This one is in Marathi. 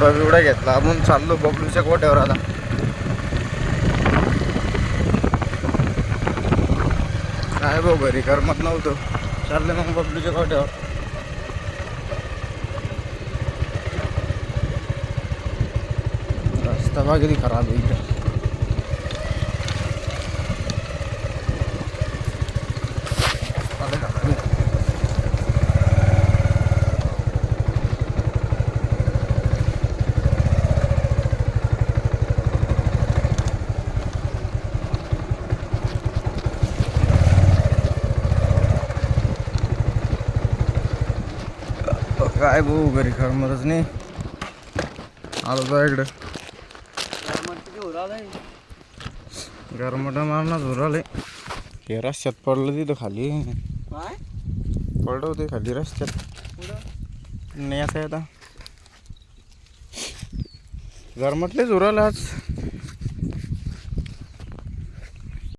चिवडा बिवडा घेतला आपण चाललो बबलूच्या गोट्यावर. आता काय भाऊ घरी करमत नव्हतं, चाललं मग बबलूच्या गोट्यावर. रस्ता बा किती खराब आहे इकडे. काय भाऊ घरी करमतच नाही. आलो तर इकडं गरमटा मारणं झुराले. हे रस्त्यात पडलं तिथं खाली, पडलं होते खाली रस्त्यात. नाही आता गरमटले झुराला आज.